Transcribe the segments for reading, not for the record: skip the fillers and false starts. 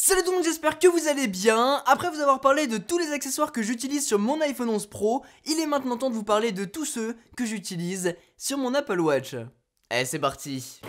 Salut tout le monde, j'espère que vous allez bien. Après vous avoir parlé de tous les accessoires que j'utilise sur mon iPhone 11 Pro, il est maintenant temps de vous parler de tous ceux que j'utilise sur mon Apple Watch. Allez, c'est parti.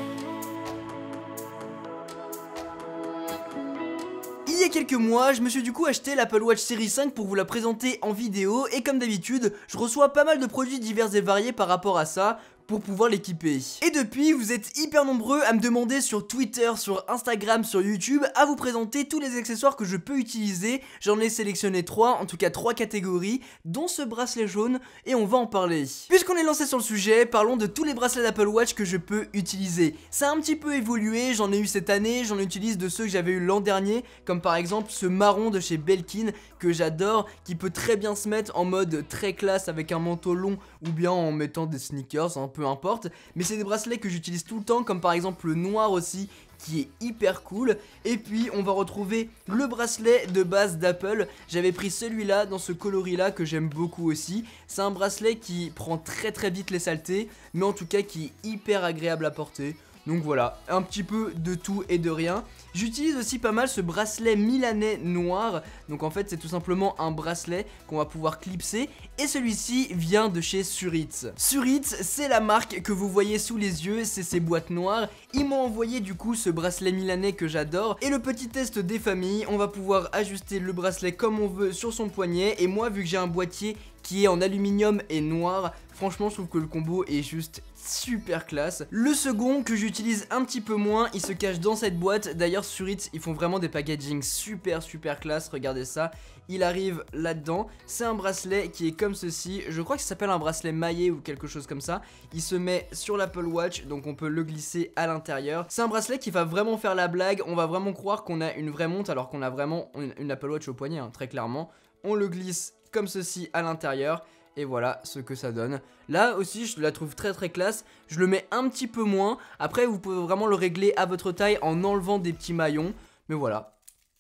Il y a quelques mois, je me suis du coup acheté l'Apple Watch Series 5 pour vous la présenter en vidéo et comme d'habitude, je reçois pas mal de produits divers et variés par rapport à ça pour pouvoir l'équiper. Et depuis, vous êtes hyper nombreux à me demander sur Twitter, sur Instagram, sur YouTube, à vous présenter tous les accessoires que je peux utiliser. J'en ai sélectionné 3, en tout cas 3 catégories, dont ce bracelet jaune, et on va en parler. Puisqu'on est lancé sur le sujet, parlons de tous les bracelets d'Apple Watch que je peux utiliser. Ça a un petit peu évolué, j'en ai eu cette année, j'en utilise de ceux que j'avais eu l'an dernier, comme par exemple ce marron de chez Belkin, que j'adore, qui peut très bien se mettre en mode très classe avec un manteau long, ou bien en mettant des sneakers, peu importe, mais c'est des bracelets que j'utilise tout le temps, comme par exemple le noir aussi, qui est hyper cool. Et puis on va retrouver le bracelet de base d'Apple. J'avais pris celui-là dans ce coloris là que j'aime beaucoup aussi. C'est un bracelet qui prend très vite les saletés, mais en tout cas qui est hyper agréable à porter. Donc voilà, un petit peu de tout et de rien. J'utilise aussi pas mal ce bracelet milanais noir. Donc en fait c'est tout simplement un bracelet qu'on va pouvoir clipser. Et celui-ci vient de chez Suritz. Suritz, c'est la marque que vous voyez sous les yeux, c'est ces boîtes noires. Ils m'ont envoyé du coup ce bracelet milanais que j'adore. Et le petit test des familles, on va pouvoir ajuster le bracelet comme on veut sur son poignet. Et moi vu que j'ai un boîtier qui est en aluminium et noir, franchement je trouve que le combo est juste super classe. Le second que j'utilise un petit peu moins, il se cache dans cette boîte. D'ailleurs Suritz, ils font vraiment des packaging super classe, regardez ça. Il arrive là-dedans, c'est un bracelet qui est comme ceci, je crois que ça s'appelle un bracelet maillé ou quelque chose comme ça. Il se met sur l'Apple Watch, donc on peut le glisser à l'intérieur. C'est un bracelet qui va vraiment faire la blague, on va vraiment croire qu'on a une vraie montre alors qu'on a vraiment une Apple Watch au poignet, hein, très clairement. On le glisse comme ceci à l'intérieur. Et voilà ce que ça donne. Là aussi je la trouve très classe. Je le mets un petit peu moins. Après vous pouvez vraiment le régler à votre taille en enlevant des petits maillons. Mais voilà.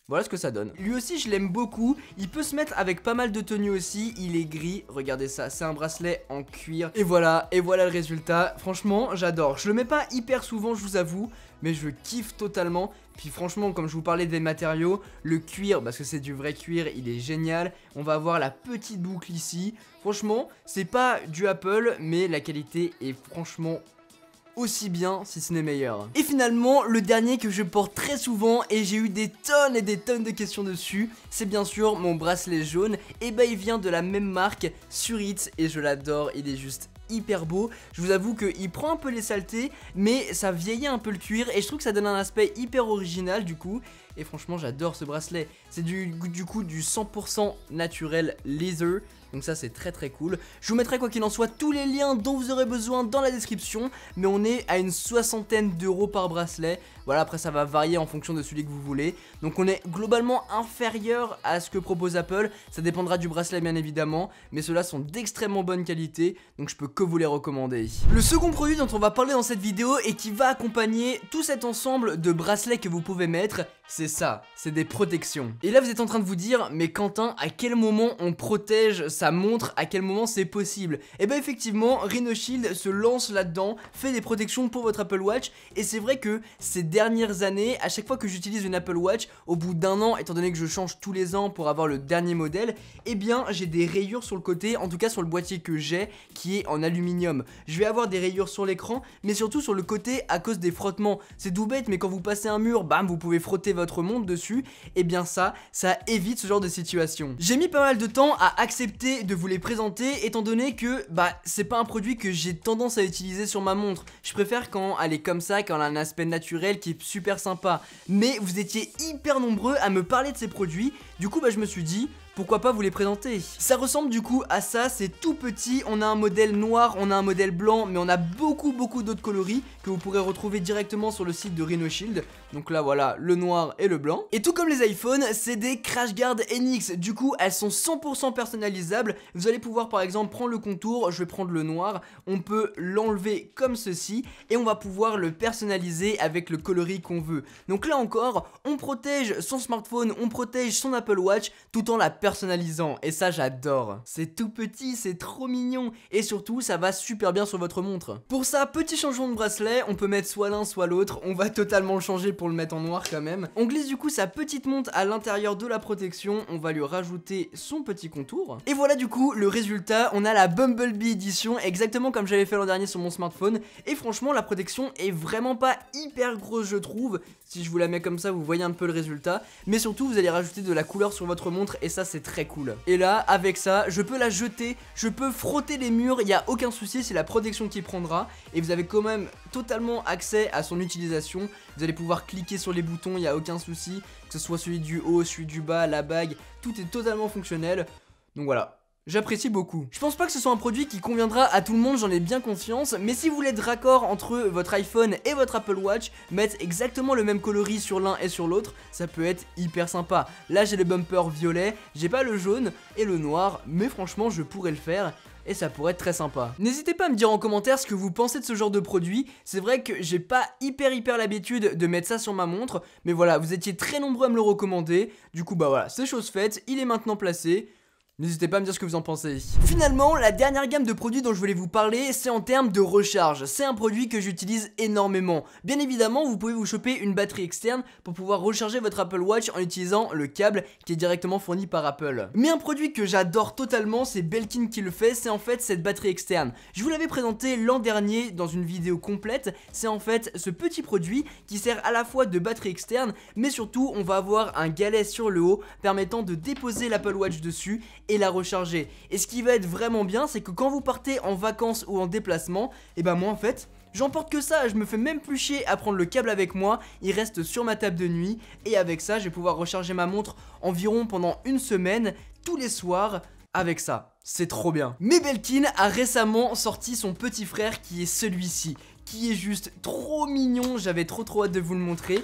Voilà ce que ça donne. Lui aussi je l'aime beaucoup. Il peut se mettre avec pas mal de tenues aussi. Il est gris, regardez ça, c'est un bracelet en cuir. Et voilà le résultat. Franchement j'adore. Je le mets pas hyper souvent je vous avoue, mais je kiffe totalement. Puis franchement comme je vous parlais des matériaux, le cuir, parce que c'est du vrai cuir, il est génial. On va avoir la petite boucle ici. Franchement c'est pas du Apple, mais la qualité est franchement aussi bien si ce n'est meilleur. Et finalement le dernier que je porte très souvent et j'ai eu des tonnes et des tonnes de questions dessus, c'est bien sûr mon bracelet jaune. Et bah il vient de la même marque, Suritz, et je l'adore, il est juste hyper beau. Je vous avoue qu'il prend un peu les saletés, mais ça vieillit un peu le cuir et je trouve que ça donne un aspect hyper original du coup. Et franchement j'adore ce bracelet. C'est du coup du 100% naturel leather. Donc ça c'est très cool. Je vous mettrai quoi qu'il en soit tous les liens dont vous aurez besoin dans la description. Mais on est à une 60aine d'euros par bracelet. Voilà, après ça va varier en fonction de celui que vous voulez. Donc on est globalement inférieur à ce que propose Apple. Ça dépendra du bracelet bien évidemment, mais ceux-là sont d'extrêmement bonne qualité, donc je peux que vous les recommander. Le second produit dont on va parler dans cette vidéo et qui va accompagner tout cet ensemble de bracelets que vous pouvez mettre, c'est ça, c'est des protections. Et là vous êtes en train de vous dire, mais Quentin, à quel moment on protège sa montre, à quel moment c'est possible? Et bah effectivement, Rhino Shield se lance là-dedans, fait des protections pour votre Apple Watch, et c'est vrai que ces dernières années, à chaque fois que j'utilise une Apple Watch, au bout d'un an, étant donné que je change tous les ans pour avoir le dernier modèle, eh bien j'ai des rayures sur le côté, en tout cas sur le boîtier que j'ai, qui est en aluminium. Je vais avoir des rayures sur l'écran, mais surtout sur le côté à cause des frottements. C'est tout bête, mais quand vous passez un mur, bam, vous pouvez frotter votre montre dessus, et bien ça évite ce genre de situation. J'ai mis pas mal de temps à accepter de vous les présenter, étant donné que c'est pas un produit que j'ai tendance à utiliser sur ma montre. Je préfère quand elle est comme ça, quand elle a un aspect naturel qui est super sympa. Mais vous étiez hyper nombreux à me parler de ces produits, du coup je me suis dit, pourquoi pas vous les présenter. Ça ressemble du coup à ça, c'est tout petit, on a un modèle noir, on a un modèle blanc, mais on a beaucoup d'autres coloris que vous pourrez retrouver directement sur le site de Rhino Shield. Donc là voilà, le noir et le blanc. Et tout comme les iPhones, c'est des Crash Guard NX, du coup elles sont 100% personnalisables. Vous allez pouvoir par exemple prendre le contour, je vais prendre le noir, on peut l'enlever comme ceci et on va pouvoir le personnaliser avec le coloris qu'on veut. Donc là encore, on protège son smartphone, on protège son Apple Watch tout en la personnalisant et ça j'adore. C'est tout petit, c'est trop mignon et surtout ça va super bien sur votre montre. Pour ça, petit changement de bracelet, on peut mettre soit l'un soit l'autre, on va totalement le changer pour le mettre en noir quand même. On glisse du coup sa petite montre à l'intérieur de la protection, on va lui rajouter son petit contour. Et voilà du coup le résultat, on a la Bumblebee Edition exactement comme j'avais fait l'an dernier sur mon smartphone et franchement la protection est vraiment pas hyper grosse je trouve. Si je vous la mets comme ça vous voyez un peu le résultat, mais surtout vous allez rajouter de la couleur sur votre montre et ça c'est très cool. Et là avec ça je peux la jeter, je peux frotter les murs, il n'y a aucun souci, c'est la protection qui prendra et vous avez quand même totalement accès à son utilisation. Vous allez pouvoir cliquer sur les boutons, il n'y a aucun souci, que ce soit celui du haut, celui du bas, la bague, tout est totalement fonctionnel. Donc voilà. J'apprécie beaucoup. Je pense pas que ce soit un produit qui conviendra à tout le monde, j'en ai bien conscience, mais si vous voulez être raccord entre votre iPhone et votre Apple Watch, mettre exactement le même coloris sur l'un et sur l'autre, ça peut être hyper sympa. Là j'ai le bumper violet, j'ai pas le jaune et le noir, mais franchement je pourrais le faire. Et ça pourrait être très sympa. N'hésitez pas à me dire en commentaire ce que vous pensez de ce genre de produit. C'est vrai que j'ai pas hyper l'habitude de mettre ça sur ma montre, mais voilà, vous étiez très nombreux à me le recommander. Du coup bah voilà, c'est chose faite, il est maintenant placé. N'hésitez pas à me dire ce que vous en pensez. Finalement, la dernière gamme de produits dont je voulais vous parler, c'est en termes de recharge. C'est un produit que j'utilise énormément. Bien évidemment, vous pouvez vous choper une batterie externe pour pouvoir recharger votre Apple Watch en utilisant le câble qui est directement fourni par Apple. Mais un produit que j'adore totalement, c'est Belkin qui le fait, c'est en fait cette batterie externe. Je vous l'avais présenté l'an dernier dans une vidéo complète. C'est en fait ce petit produit qui sert à la fois de batterie externe, mais surtout on va avoir un galet sur le haut permettant de déposer l'Apple Watch dessus et la recharger. Et ce qui va être vraiment bien, c'est que quand vous partez en vacances ou en déplacement, et ben moi en fait, j'emporte que ça, je me fais même plus chier à prendre le câble avec moi, il reste sur ma table de nuit et avec ça, je vais pouvoir recharger ma montre environ pendant une semaine, tous les soirs, avec ça. C'est trop bien. Mais Belkin a récemment sorti son petit frère qui est celui-ci, qui est juste trop mignon, j'avais trop hâte de vous le montrer.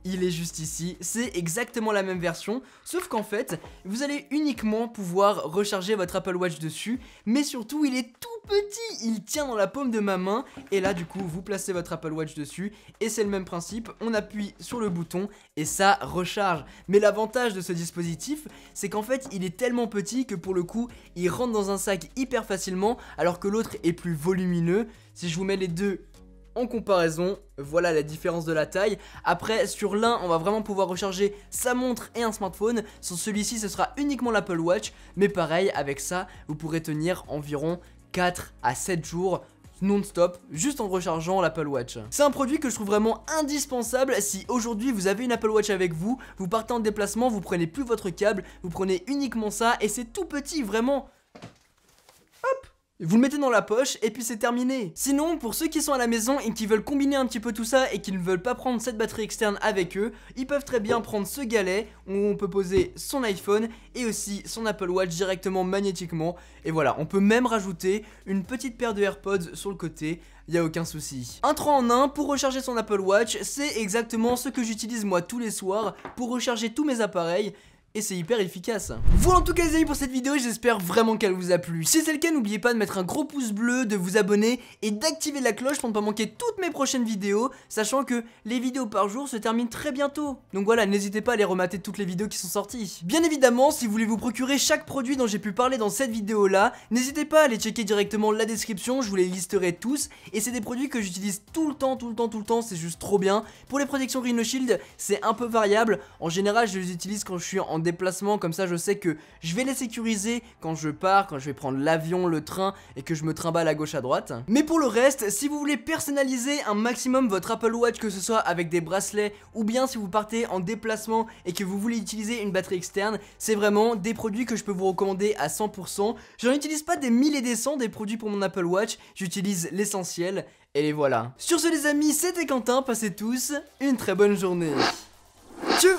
Il est juste ici, c'est exactement la même version, sauf qu'en fait, vous allez uniquement pouvoir recharger votre Apple Watch dessus, mais surtout il est tout petit, il tient dans la paume de ma main, et là du coup vous placez votre Apple Watch dessus, et c'est le même principe, on appuie sur le bouton, et ça recharge. Mais l'avantage de ce dispositif, c'est qu'en fait il est tellement petit que pour le coup, il rentre dans un sac hyper facilement, alors que l'autre est plus volumineux. Si je vous mets les deux en comparaison, voilà la différence de la taille. Après sur l'un on va vraiment pouvoir recharger sa montre et un smartphone. Sur celui-ci ce sera uniquement l'Apple Watch. Mais pareil avec ça vous pourrez tenir environ 4 à 7 jours non-stop, juste en rechargeant l'Apple Watch. C'est un produit que je trouve vraiment indispensable si aujourd'hui vous avez une Apple Watch avec vous, vous partez en déplacement, vous prenez plus votre câble, vous prenez uniquement ça et c'est tout petit vraiment. Hop! Vous le mettez dans la poche et puis c'est terminé. Sinon, pour ceux qui sont à la maison et qui veulent combiner un petit peu tout ça et qui ne veulent pas prendre cette batterie externe avec eux, ils peuvent très bien prendre ce galet où on peut poser son iPhone et aussi son Apple Watch directement magnétiquement. Et voilà, on peut même rajouter une petite paire de AirPods sur le côté. Y a aucun souci. Un 3 en 1 pour recharger son Apple Watch, c'est exactement ce que j'utilise moi tous les soirs pour recharger tous mes appareils. Et c'est hyper efficace. Voilà en tout cas les amis pour cette vidéo, j'espère vraiment qu'elle vous a plu. Si c'est le cas, n'oubliez pas de mettre un gros pouce bleu, de vous abonner et d'activer la cloche pour ne pas manquer toutes mes prochaines vidéos, sachant que les vidéos par jour se terminent très bientôt. Donc voilà, n'hésitez pas à aller remater toutes les vidéos qui sont sorties. Bien évidemment, si vous voulez vous procurer chaque produit dont j'ai pu parler dans cette vidéo là, n'hésitez pas à aller checker directement la description, je vous les listerai tous. Et c'est des produits que j'utilise tout le temps, c'est juste trop bien. Pour les protections Rhino Shield, c'est un peu variable. En général, je les utilise quand je suis en déplacement, comme ça je sais que je vais les sécuriser quand je pars, quand je vais prendre l'avion, le train et que je me trimballe à gauche à droite. Mais pour le reste, si vous voulez personnaliser un maximum votre Apple Watch, que ce soit avec des bracelets ou bien si vous partez en déplacement et que vous voulez utiliser une batterie externe, c'est vraiment des produits que je peux vous recommander à 100%. Je n'utilise pas des 1000 et des 100 des produits pour mon Apple Watch, j'utilise l'essentiel et les voilà. Sur ce les amis, c'était Quentin, passez tous une très bonne journée. Tchou.